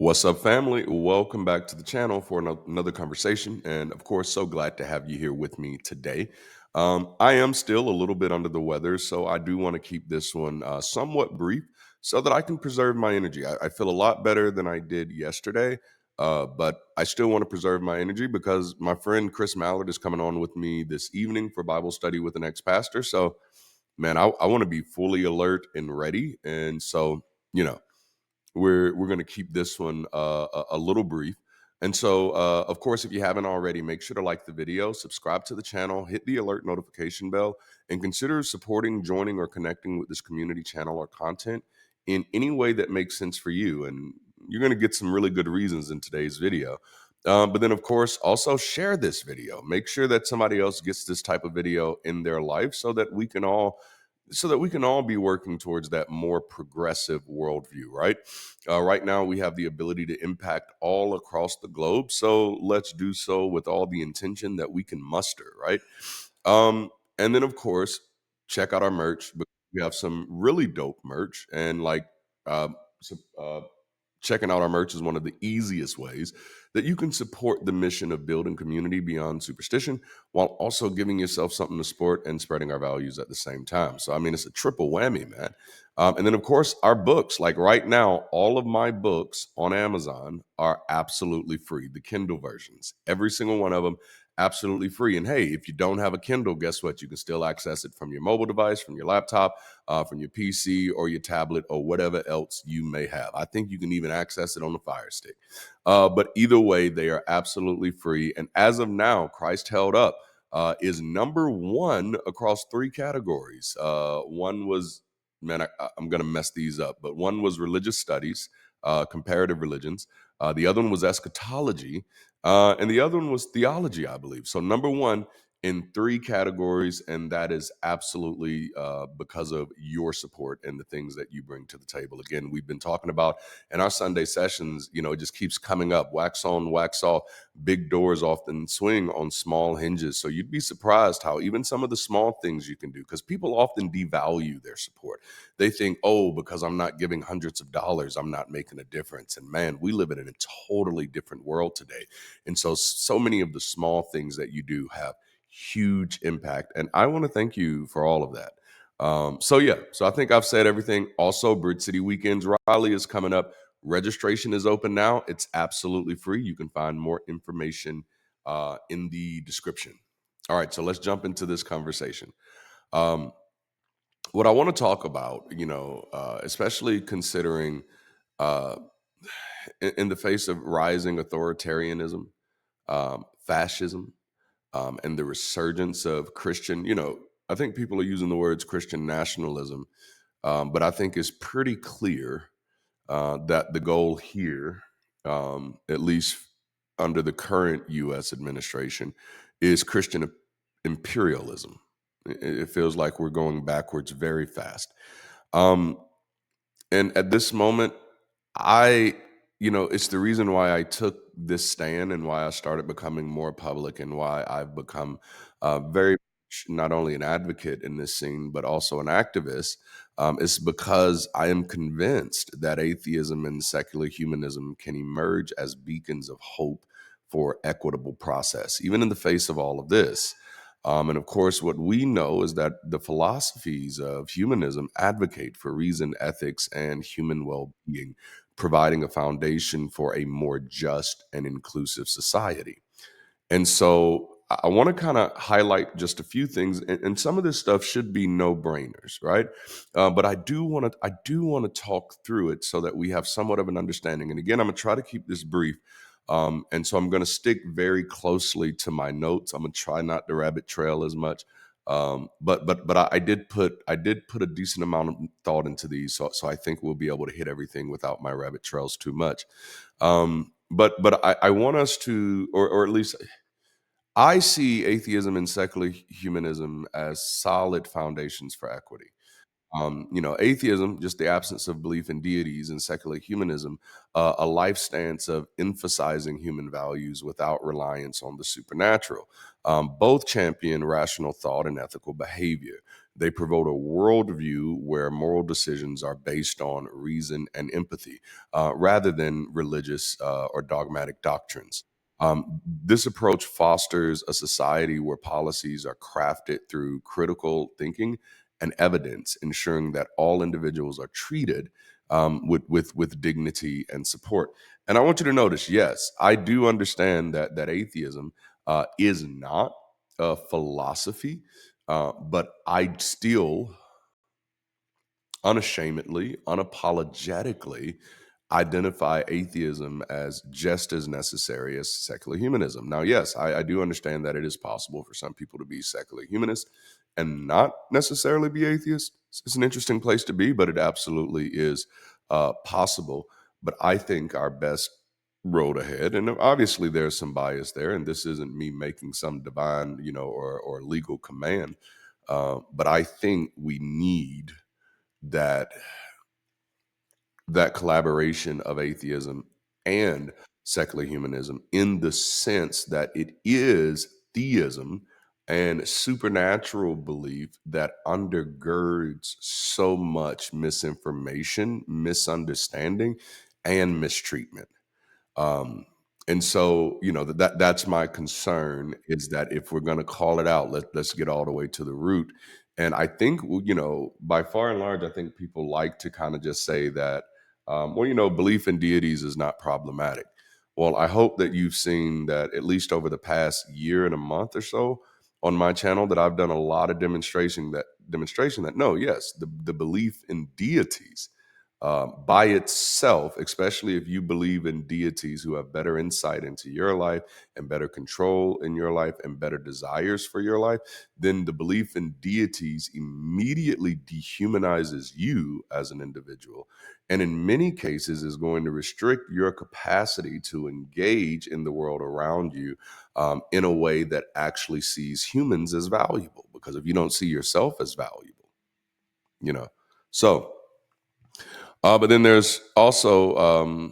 What's up, family? Welcome back to the channel for another conversation. And of course, so glad to have you here with me today. I am still a little bit under the weather, so I do want to keep this one somewhat brief so that I can preserve my energy. I feel a lot better than I did yesterday, but I still want to preserve my energy because my friend Chris Mallard is coming on with me this evening for Bible study with an ex pastor. So, man, I want to be fully alert and ready. And so, you know, we're going to keep this one a little brief. And so, of course, if you haven't already, make sure to like the video, subscribe to the channel, hit the alert notification bell, and consider supporting, joining, or connecting with this community channel or content in any way that makes sense for you. And you're going to get some really good reasons in today's video. But then, of course, also share this video. Make sure that somebody else gets this type of video in their life so that we can all be working towards that more progressive worldview, right? Right now, we have the ability to impact all across the globe. So let's do so with all the intention that we can muster, right? And then, of course, check out our merch. We have some really dope merch. And like, uh, so, checking out our merch is one of the easiest ways that you can support the mission of building community beyond superstition while also giving yourself something to support and spreading our values at the same time. So, I mean, it's a triple whammy, man. And then, of course, our books. Like right now, all of my books on Amazon are absolutely free, the Kindle versions, every single one of them. Absolutely free. And hey, if you don't have a Kindle, guess what? You can still access it from your mobile device, from your laptop, from your PC or your tablet or whatever else you may have. I think you can even access it on the Fire Stick. But either way, they are absolutely free. And as of now, Christ Held Up is number one across three categories. One was, man, I'm going to mess these up, but one was religious studies, comparative religions. The other one was eschatology. And the other one was theology, I believe. So, number one in three categories, and that is absolutely because of your support and the things that you bring to the table. Again, we've been talking about in our Sunday sessions, it just keeps coming up, wax on, wax off. Big doors often swing on small hinges. So you'd be surprised how even some of the small things you can do, because people often devalue their support. They think, oh, because I'm not giving hundreds of dollars, I'm not making a difference. And man, we live in a totally different world today. And so many of the small things that you do have huge impact. And I want to thank you for all of that. So I think I've said everything. Also, Bridge City Weekends Raleigh is coming up. Registration is open now. It's absolutely free. You can find more information in the description. All right, so let's jump into this conversation. Um, what I want to talk about, especially considering uh, in the face of rising authoritarianism, fascism, and the resurgence of Christian, I think people are using the words Christian nationalism, but I think it's pretty clear that the goal here, at least under the current U.S. administration, is Christian imperialism. It feels like we're going backwards very fast. Um, and at this moment, I, it's the reason why I took this stand and why I started becoming more public and why I've become very much not only an advocate in this scene, but also an activist, is because I am convinced that atheism and secular humanism can emerge as beacons of hope for equitable process, even in the face of all of this. And of course, what we know is that the philosophies of humanism advocate for reason, ethics, and human well being, providing a foundation for a more just and inclusive society. And so I want to kind of highlight just a few things, and some of this stuff should be no brainers, right? But I do want to talk through it so that we have somewhat of an understanding. And again, I'm gonna try to keep this brief. And so I'm going to stick very closely to my notes. I'm going to try not to rabbit trail as much. But I did put a decent amount of thought into these, so I think we'll be able to hit everything without my rabbit trails too much. But I want us to, or at least I see atheism and secular humanism as solid foundations for equity. Atheism, just the absence of belief in deities, and secular humanism, a life stance of emphasizing human values without reliance on the supernatural. Both champion rational thought and ethical behavior. They promote a worldview where moral decisions are based on reason and empathy, rather than religious or dogmatic doctrines. This approach fosters a society where policies are crafted through critical thinking and evidence, ensuring that all individuals are treated with dignity and support. And I want you to notice, yes, I do understand that atheism is not a philosophy, but I still unashamedly, unapologetically identify atheism as just as necessary as secular humanism. Now, yes, I do understand that it is possible for some people to be secular humanists and not necessarily be atheists. It's an interesting place to be, but it absolutely is possible. But I think our best road ahead, and obviously there's some bias there, and this isn't me making some divine, or legal command, but I think we need that that collaboration of atheism and secular humanism, in the sense that it is theism and supernatural belief that undergirds so much misinformation, misunderstanding, and mistreatment. um and so, that's my concern, is that if we're going to call it out, let's get all the way to the root. And I think, by far and large, I think people like to kind of just say that, well, belief in deities is not problematic. Well, I hope that you've seen that, at least over the past year and a month or so, on my channel, that I've done a lot of demonstration that, no, yes, the belief in deities, by itself, especially if you believe in deities who have better insight into your life and better control in your life and better desires for your life, then the belief in deities immediately dehumanizes you as an individual. And in many cases, is going to restrict your capacity to engage in the world around you, in a way that actually sees humans as valuable. Because if you don't see yourself as valuable, you know. So, but then there's also,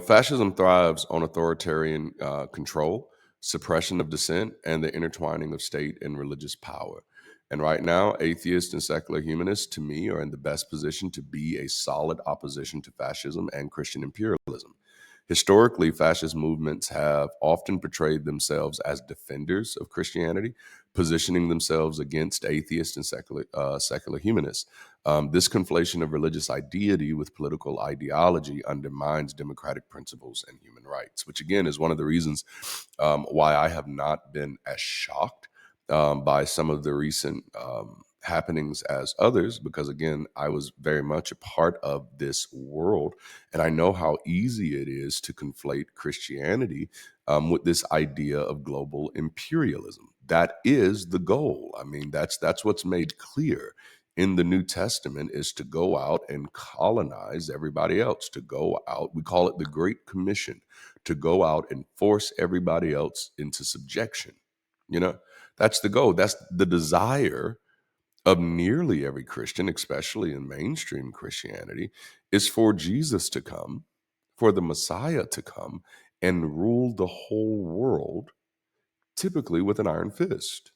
fascism thrives on authoritarian control, suppression of dissent, and the intertwining of state and religious power. And right now, atheists and secular humanists, to me, are in the best position to be a solid opposition to fascism and Christian imperialism. Historically, fascist movements have often portrayed themselves as defenders of Christianity, positioning themselves against atheists and secular humanists. This conflation of religious ideity with political ideology undermines democratic principles and human rights, which again is one of the reasons why I have not been as shocked by some of the recent happenings as others, because again, I was very much a part of this world, and I know how easy it is to conflate Christianity with this idea of global imperialism. That is the goal. I mean, that's what's made clear in the New Testament, is to go out and colonize everybody else, to go out. We call it the Great Commission, to go out and force everybody else into subjection. You know, that's the goal. That's the desire of nearly every Christian, especially in mainstream Christianity, is for Jesus to come, for the Messiah to come and rule the whole world, typically with an iron fist.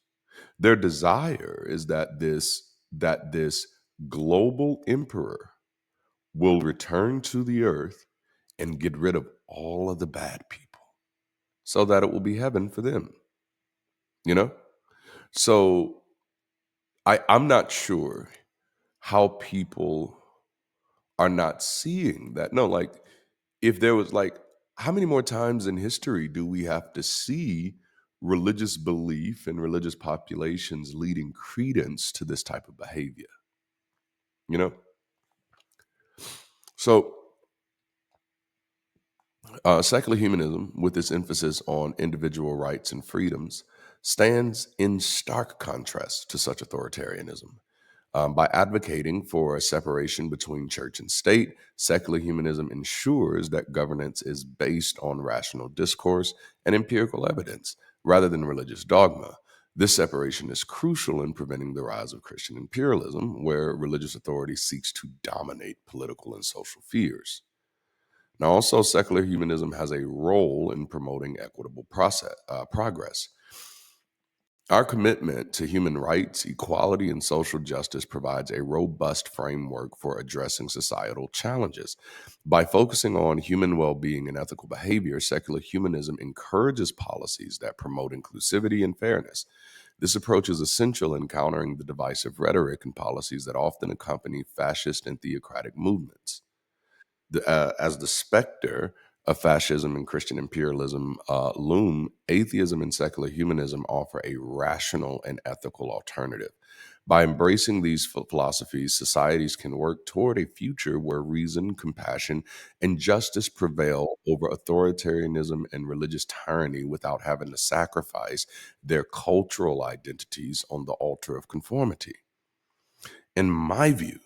Their desire is that this global emperor will return to the earth and get rid of all of the bad people, so that it will be heaven for them, you know? So I'm not sure how people are not seeing that. No, like, if there was, like, how many more times in history do we have to see religious belief and religious populations leading credence to this type of behavior? You know? So, secular humanism, with its emphasis on individual rights and freedoms, stands in stark contrast to such authoritarianism. By advocating for a separation between church and state, secular humanism ensures that governance is based on rational discourse and empirical evidence rather than religious dogma. This separation is crucial in preventing the rise of Christian imperialism, where religious authority seeks to dominate political and social spheres. Now, also, secular humanism has a role in promoting equitable progress. Our commitment to human rights, equality, and social justice provides a robust framework for addressing societal challenges. By focusing on human well being and ethical behavior, secular humanism encourages policies that promote inclusivity and fairness. This approach is essential in countering the divisive rhetoric and policies that often accompany fascist and theocratic movements. As the specter of fascism and Christian imperialism loom, atheism and secular humanism offer a rational and ethical alternative. By embracing these philosophies, societies can work toward a future where reason, compassion, and justice prevail over authoritarianism and religious tyranny without having to sacrifice their cultural identities on the altar of conformity. In my view,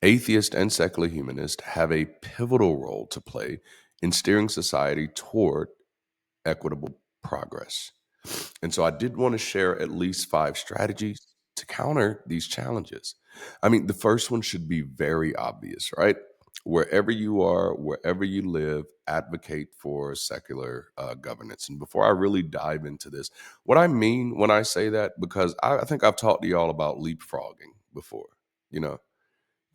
atheist and secular humanists have a pivotal role to play in steering society toward equitable progress. And so I did want to share at least 5 strategies to counter these challenges. I mean, the first one should be very obvious, right? Wherever you are, wherever you live, advocate for secular governance. And before I really dive into this, what I mean when I say that, because I think I've talked to y'all about leapfrogging before, you know,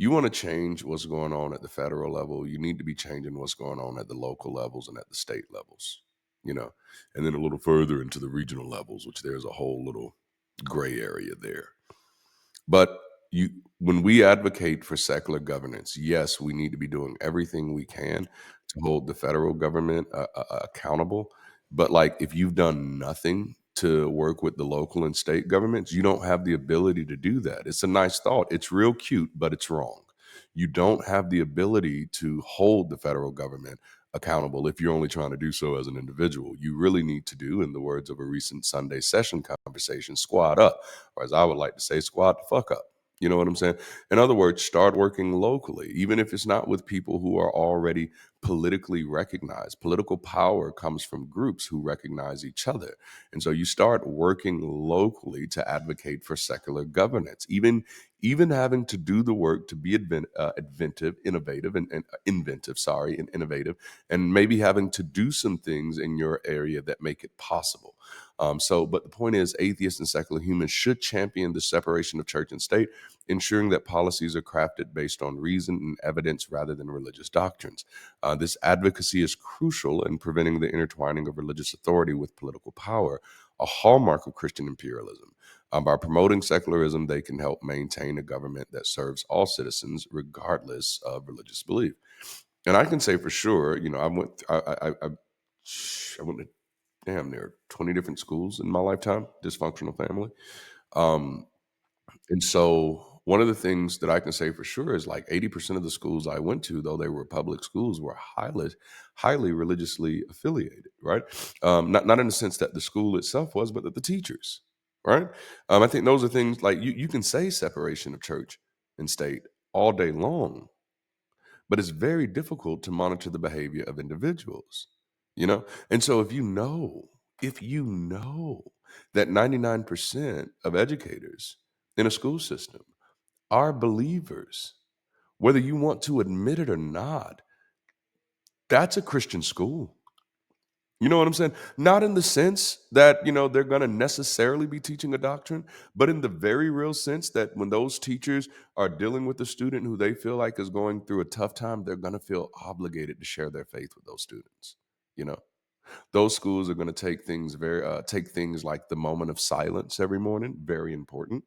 you want to change what's going on at the federal level, you need to be changing what's going on at the local levels and at the state levels, you know, and then a little further into the regional levels, which there's a whole little gray area there. But you, when we advocate for secular governance, yes, we need to be doing everything we can to hold the federal government accountable. But like, if you've done nothing to work with the local and state governments, you don't have the ability to do that. It's a nice thought. It's real cute, but it's wrong. You don't have the ability to hold the federal government accountable if you're only trying to do so as an individual. You really need to do, in the words of a recent Sunday session conversation, squad up, or as I would like to say, squad the fuck up. You know what I'm saying? In other words, start working locally, even if it's not with people who are already politically recognized. Political power comes from groups who recognize each other. And so you start working locally to advocate for secular governance, even having to do the work to be innovative, and inventive, sorry, and innovative, and maybe having to do some things in your area that make it possible. But the point is, atheists and secular humans should champion the separation of church and state, ensuring that policies are crafted based on reason and evidence rather than religious doctrines. This advocacy is crucial in preventing the intertwining of religious authority with political power, a hallmark of Christian imperialism. By promoting secularism, they can help maintain a government that serves all citizens, regardless of religious belief. And I can say for sure, you know, I went to damn near 20 different schools in my lifetime, dysfunctional family. Um, and so one of the things that I can say for sure is like 80% of the schools I went to, though they were public schools, were highly religiously affiliated, right? Not in the sense that the school itself was, but that the teachers, right? I think those are things like you can say separation of church and state all day long, but it's very difficult to monitor the behavior of individuals, you know? And so if you know that 99% of educators in a school system are believers, whether you want to admit it or not, that's a Christian school. You know what I'm saying? Not in the sense that, you know, they're going to necessarily be teaching a doctrine, but in the very real sense that when those teachers are dealing with a student who they feel like is going through a tough time, they're going to feel obligated to share their faith with those students. You know, those schools are going to take things like the moment of silence every morning, very important.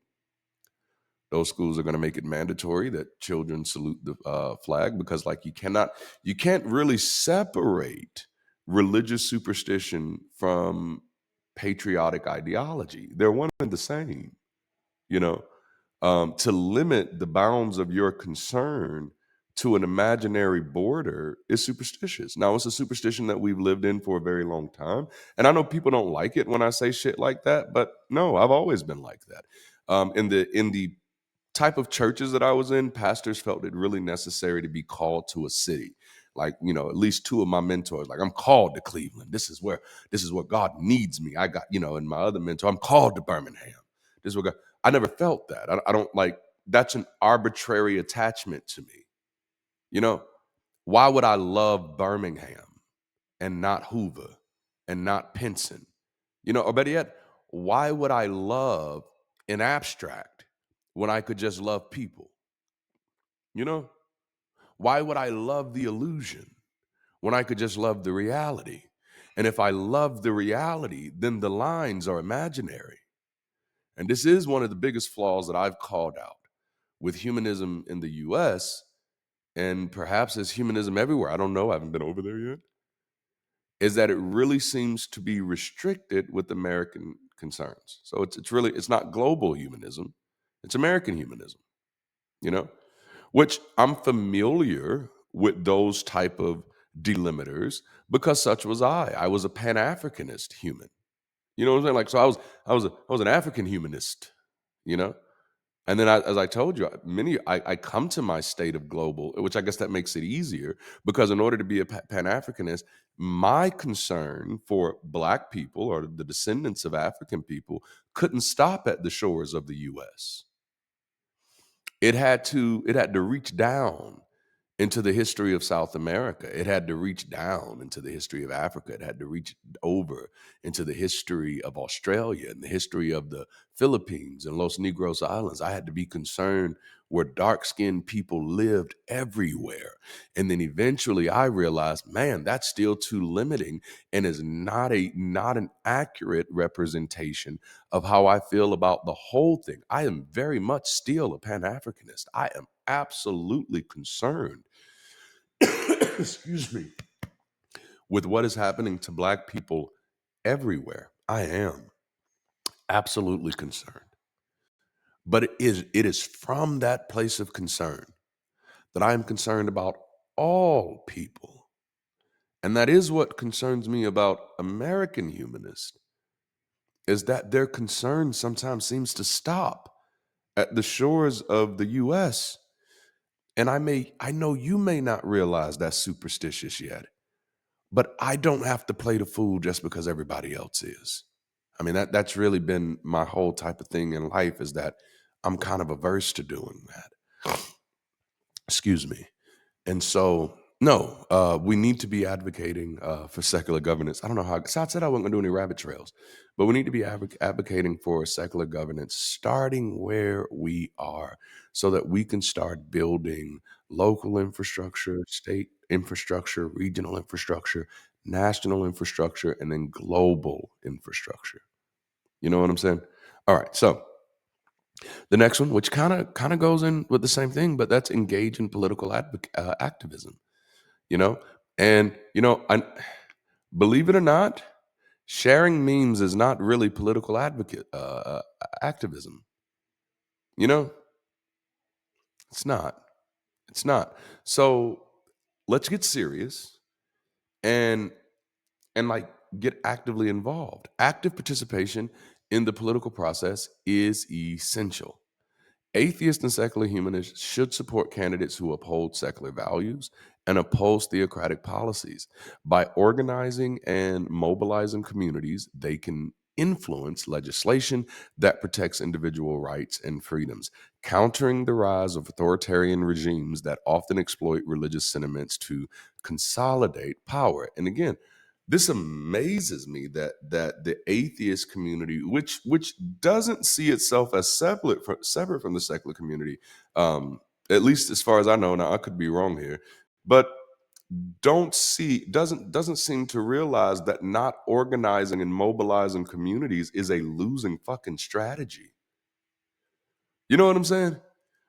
Those schools are going to make it mandatory that children salute the flag, because like you can't really separate religious superstition from patriotic ideology. They're one and the same, you know. To limit the bounds of your concern to an imaginary border is superstitious. Now, it's a superstition that we've lived in for a very long time. And I know people don't like it when I say shit like that, but no, I've always been like that. In the type of churches that I was in, pastors felt it really necessary to be called to a city. Like, at least two of my mentors, like, I'm called to Cleveland. This is where God needs me. I got, and my other mentor, I'm called to Birmingham. This is what God, I never felt that. I don't like, that's an arbitrary attachment to me. Why would I love Birmingham and not Hoover and not Pinson? Or better yet, why would I love an abstract when I could just love people? Why would I love the illusion when I could just love the reality? And if I love the reality, then the lines are imaginary. And this is one of the biggest flaws that I've called out with humanism in the US, and perhaps as humanism everywhere. I don't know, I haven't been over there yet. Is that it really seems to be restricted with American concerns. So it's not global humanism, it's American humanism, you know, which I'm familiar with those type of delimiters because such was I. I was a Pan-Africanist human. You know what I'm saying? Like, so I was an African humanist, you know? And then, as I told you, I come to my state of global, which I guess that makes it easier because in order to be a Pan-Africanist, my concern for Black people or the descendants of African people couldn't stop at the shores of the U.S. It had to reach down into the history of South America. It had to reach down into the history of Africa. It had to reach over into the history of Australia and the history of the Philippines and Los Negros Islands. I had to be concerned where dark-skinned people lived everywhere. And then eventually I realized, man, that's still too limiting and is not an accurate representation of how I feel about the whole thing. I am very much still a Pan-Africanist. I am absolutely concerned excuse me, with what is happening to Black people everywhere. I am absolutely concerned. But it is from that place of concern that I am concerned about all people. And that is what concerns me about American humanists, is that their concern sometimes seems to stop at the shores of the US. And I know you may not realize that's superstitious yet. But I don't have to play the fool just because everybody else is. I mean, that's really been my whole type of thing in life, is that I'm kind of averse to doing that. Excuse me. And so, no, we need to be advocating for secular governance. I don't know how, so I said I wasn't going to do any rabbit trails, but we need to be advocating for secular governance, starting where we are, so that we can start building local infrastructure, state infrastructure, regional infrastructure, national infrastructure, and then global infrastructure. You know what I'm saying? All right. So the next one, which kind of goes in with the same thing, but that's engage in political activism. You know, and I believe it or not, sharing memes is not really political activism. You know, it's not. It's not. So let's get serious and like get actively involved. Active participation in the political process is essential. Atheists and secular humanists should support candidates who uphold secular values and oppose theocratic policies. By organizing and mobilizing communities, they can influence legislation that protects individual rights and freedoms, countering the rise of authoritarian regimes that often exploit religious sentiments to consolidate power. And again, this amazes me that the atheist community, which doesn't see itself as separate from the secular community, at least as far as I know. Now I could be wrong here, but doesn't seem to realize that not organizing and mobilizing communities is a losing fucking strategy. You know what I'm saying?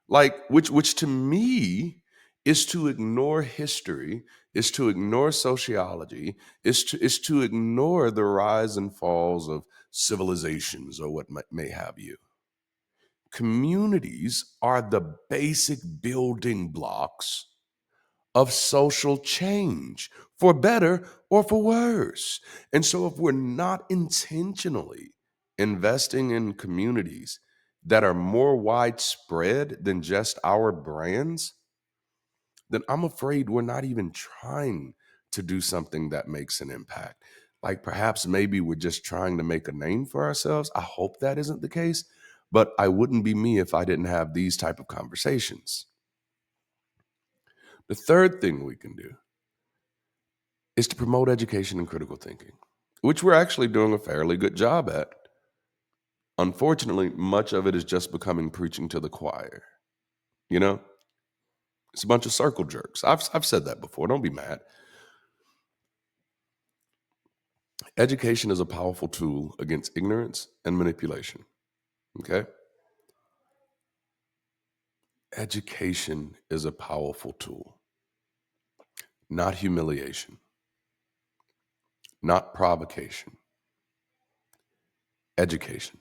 Like, which to me is to ignore history, is to ignore sociology, is to ignore the rise and falls of civilizations or what may have you. Communities are the basic building blocks of social change, for better or for worse. And so if we're not intentionally investing in communities that are more widespread than just our brands, then I'm afraid we're not even trying to do something that makes an impact. Like perhaps maybe we're just trying to make a name for ourselves. I hope that isn't the case, but I wouldn't be me if I didn't have these type of conversations. The third thing we can do is to promote education and critical thinking, which we're actually doing a fairly good job at. Unfortunately, much of it is just becoming preaching to the choir. You know, it's a bunch of circle jerks. I've said that before. Don't be mad. Education is a powerful tool against ignorance and manipulation. Okay? Education is a powerful tool, not humiliation, not provocation. Education.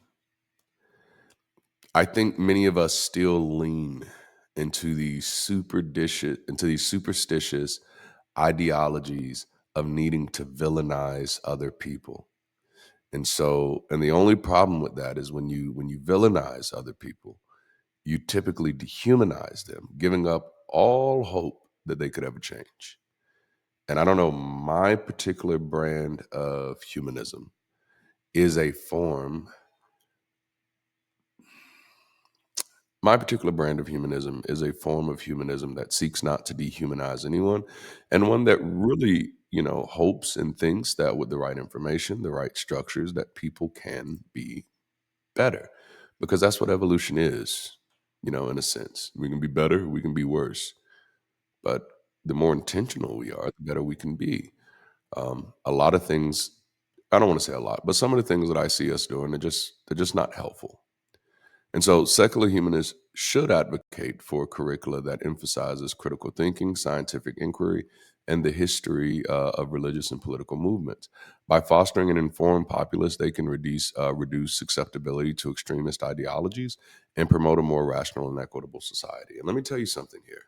I think many of us still lean into these superstitious ideologies of needing to villainize other people. And the only problem with that is when you villainize other people, you typically dehumanize them, giving up all hope that they could ever change. And I don't know, is a form my particular brand of humanism is a form of humanism that seeks not to dehumanize anyone, and one that really, hopes and thinks that with the right information, the right structures, that people can be better. Because that's what evolution is, in a sense. We can be better, we can be worse. But the more intentional we are, the better we can be. A lot of things, I don't want to say a lot, but some of the things that I see us doing, they're just not helpful. And so secular humanists should advocate for a curricula that emphasizes critical thinking, scientific inquiry, and the history of religious and political movements. By fostering an informed populace, they can reduce susceptibility to extremist ideologies and promote a more rational and equitable society. And let me tell you something here.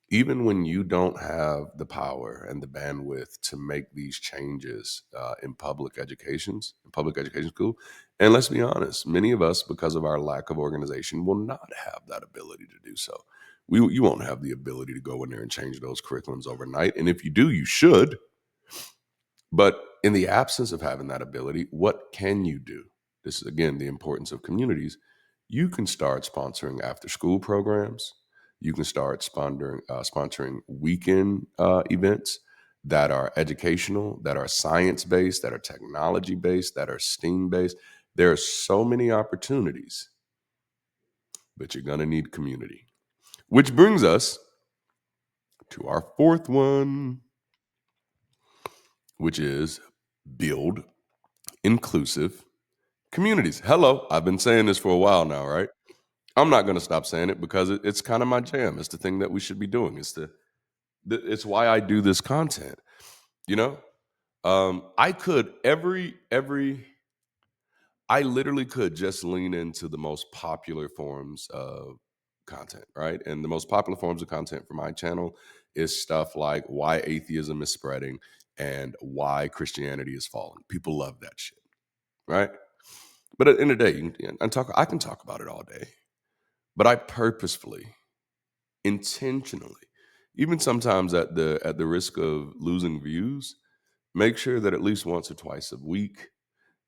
Even when you don't have the power and the bandwidth to make these changes in public education school, and let's be honest, many of us, because of our lack of organization, will not have that ability to do so. You won't have the ability to go in there and change those curriculums overnight. And if you do, you should. But in the absence of having that ability, what can you do? This is, again, the importance of communities. You can start sponsoring after school programs. You can start sponsoring weekend events that are educational, that are science based, that are technology based, that are STEAM based. There are so many opportunities, but you're going to need community. Which brings us to our fourth one, which is build inclusive communities. Hello, I've been saying this for a while now, right? I'm not going to stop saying it because it's kind of my jam. It's the thing that we should be doing. It's why I do this content. You know, I could I literally could just lean into the most popular forms of content, right? And the most popular forms of content for my channel is stuff like why atheism is spreading and why Christianity is falling. People love that shit, right? But at the end of the day, I can talk about it all day. But I purposefully, intentionally, even sometimes at the risk of losing views, make sure that at least once or twice a week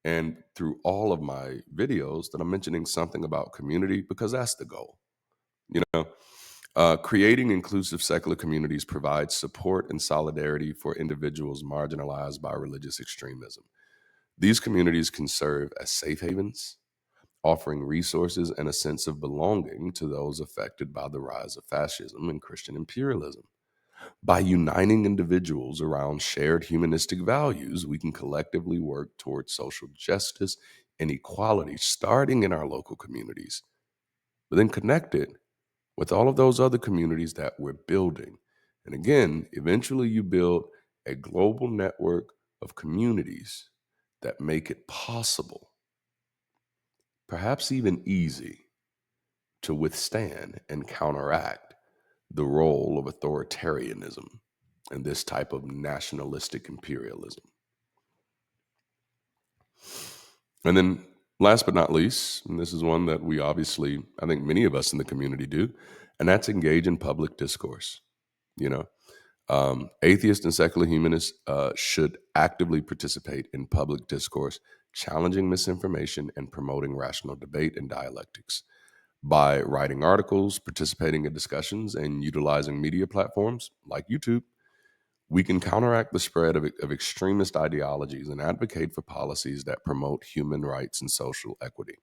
and through all of my videos that I'm mentioning something about community, because that's the goal. You know, creating inclusive secular communities provides support and solidarity for individuals marginalized by religious extremism. These communities can serve as safe havens, offering resources and a sense of belonging to those affected by the rise of fascism and Christian imperialism. By uniting individuals around shared humanistic values, we can collectively work towards social justice and equality, starting in our local communities, but then connected with all of those other communities that we're building. And again, eventually you build a global network of communities that make it possible, perhaps even easy, to withstand and counteract the role of authoritarianism and this type of nationalistic imperialism. And then, last but not least, and this is one that I think many of us in the community do, and that's engage in public discourse. you know. Atheists and secular humanists should actively participate in public discourse, challenging misinformation and promoting rational debate and dialectics. By writing articles, participating in discussions, and utilizing media platforms like YouTube, we can counteract the spread of extremist ideologies and advocate for policies that promote human rights and social equity.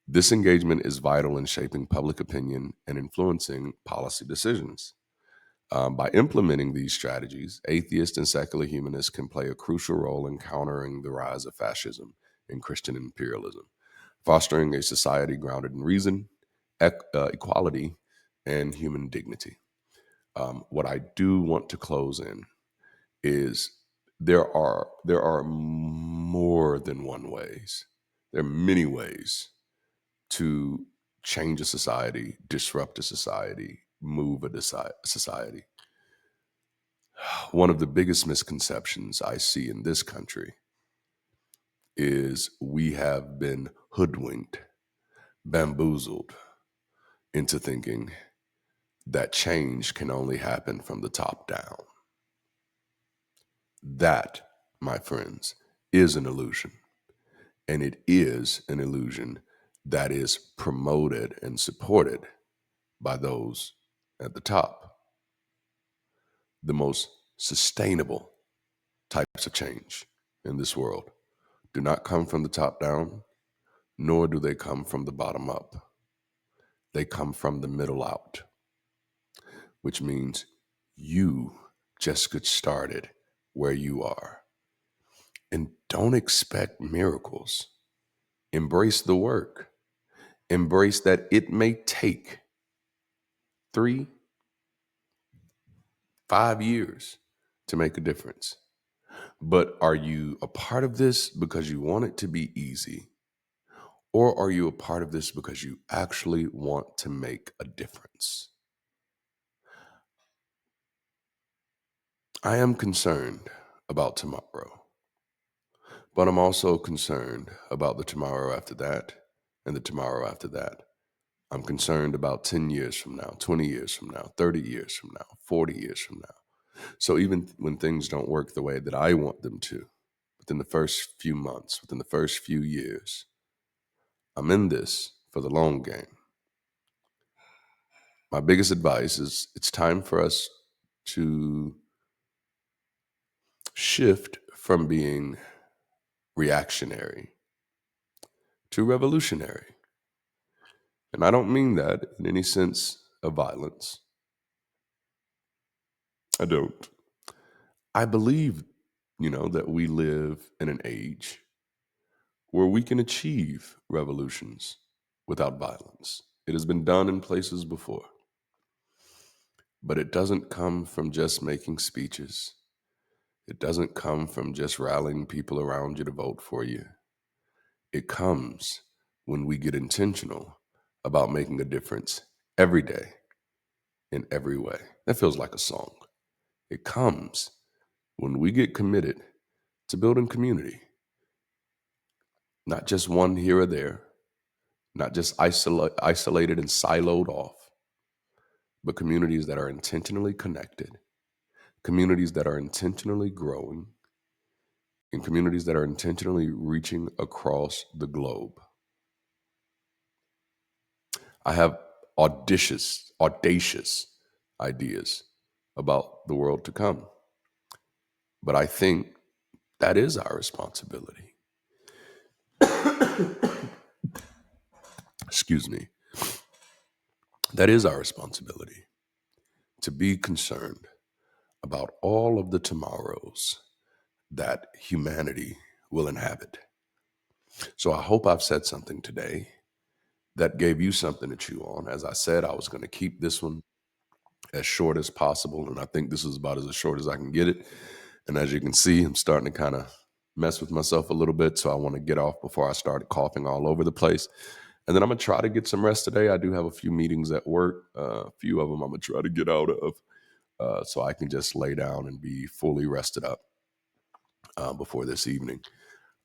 This engagement is vital in shaping public opinion and influencing policy decisions. By implementing these strategies, atheists and secular humanists can play a crucial role in countering the rise of fascism and Christian imperialism, fostering a society grounded in reason, equality, and human dignity. What I do want to close in is there are more than one ways. There are many ways to change a society, disrupt a society, move a society. One of the biggest misconceptions I see in this country is we have been hoodwinked, bamboozled into thinking that change can only happen from the top down. That, my friends, is an illusion. And it is an illusion that is promoted and supported by those at the top. The most sustainable types of change in this world do not come from the top down, nor do they come from the bottom up. They come from the middle out, which means you just get started where you are. And don't expect miracles. Embrace the work. Embrace that it may take 3, 5 years to make a difference. But are you a part of this because you want it to be easy? Or are you a part of this because you actually want to make a difference? I am concerned about tomorrow, but I'm also concerned about the tomorrow after that and the tomorrow after that. I'm concerned about 10 years from now, 20 years from now, 30 years from now, 40 years from now. So even when things don't work the way that I want them to, within the first few months, within the first few years, I'm in this for the long game. My biggest advice is it's time for us to shift from being reactionary to revolutionary. And I don't mean that in any sense of violence. I don't. I believe, that we live in an age where we can achieve revolutions without violence. It has been done in places before, but it doesn't come from just making speeches. It doesn't come from just rallying people around you to vote for you. It comes when we get intentional about making a difference every day in every way. That feels like a song. It comes when we get committed to building community, not just one here or there, not just isolated and siloed off, but communities that are intentionally connected, communities that are intentionally growing, and communities that are intentionally reaching across the globe. I have audacious ideas about the world to come, but I think that is our responsibility. Excuse me. That is our responsibility to be concerned about all of the tomorrows that humanity will inhabit. So I hope I've said something today that gave you something to chew on. As I said, I was going to keep this one as short as possible, and I think this is about as short as I can get it. And as you can see, I'm starting to kind of mess with myself a little bit, so I want to get off before I start coughing all over the place. And then I'm going to try to get some rest today. I do have a few meetings at work. A few of them I'm going to try to get out of so I can just lay down and be fully rested up before this evening.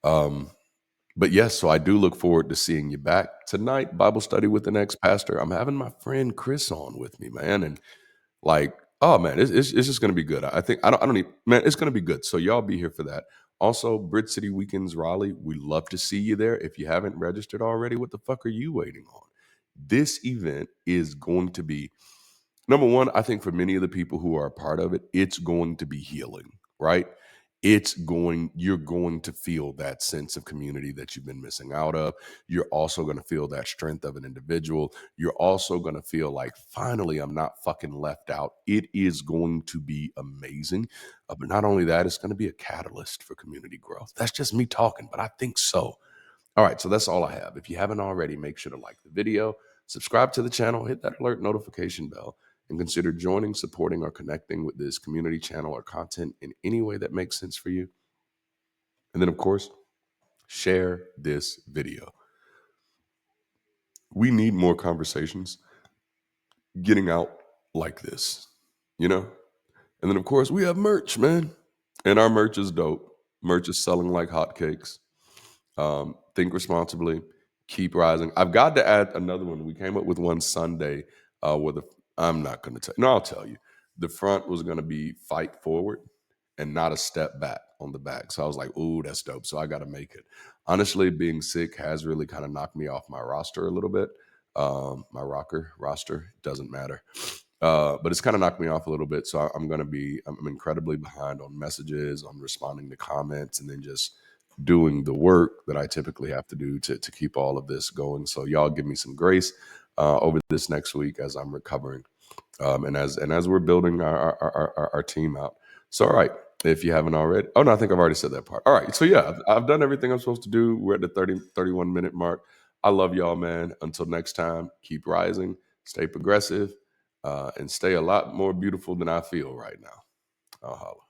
But yes, so I do look forward to seeing you back tonight. Bible study with the next pastor. I'm having my friend Chris on with me, man. And like, Oh man, it's just gonna be good. I think I don't need man. It's gonna be good. So y'all be here for that. Also, BridgeCity Weekends Raleigh. We love to see you there. If you haven't registered already, what the fuck are you waiting on? This event is going to be number one. I think for many of the people who are a part of it, it's going to be healing. Right? You're going to feel that sense of community that you've been missing out of. You're also going to feel that strength of an individual. You're also going to feel like, finally, I'm not fucking left out. It is going to be amazing. But not only that, it's going to be a catalyst for community growth. That's just me talking, but I think so. All right, so that's all I have. If you haven't already, make sure to like the video, subscribe to the channel, hit that alert notification bell, and consider joining, supporting, or connecting with this community channel or content in any way that makes sense for you. And then, of course, share this video. We need more conversations getting out like this, you know? And then, of course, we have merch, man. And our merch is dope. Merch is selling like hotcakes. Think responsibly, keep rising. I've got to add another one. We came up with one Sunday where I'm not going to tell you. No, I'll tell you. The front was going to be fight forward and not a step back on the back. So I was like, ooh, that's dope. So I got to make it. Honestly, being sick has really kind of knocked me off my roster a little bit. My roster doesn't matter. But it's kind of knocked me off a little bit. So I'm incredibly behind on messages, on responding to comments, and then just doing the work that I typically have to do to keep all of this going. So y'all give me some grace over this next week as I'm recovering, and as we're building our team out. So all right, if you haven't already, oh no, I think I've already said that part. All right, so yeah, I've done everything I'm supposed to do. We're at the 31 minute mark. I love y'all, man. Until next time, keep rising, stay progressive, and stay a lot more beautiful than I feel right now. I'll holla.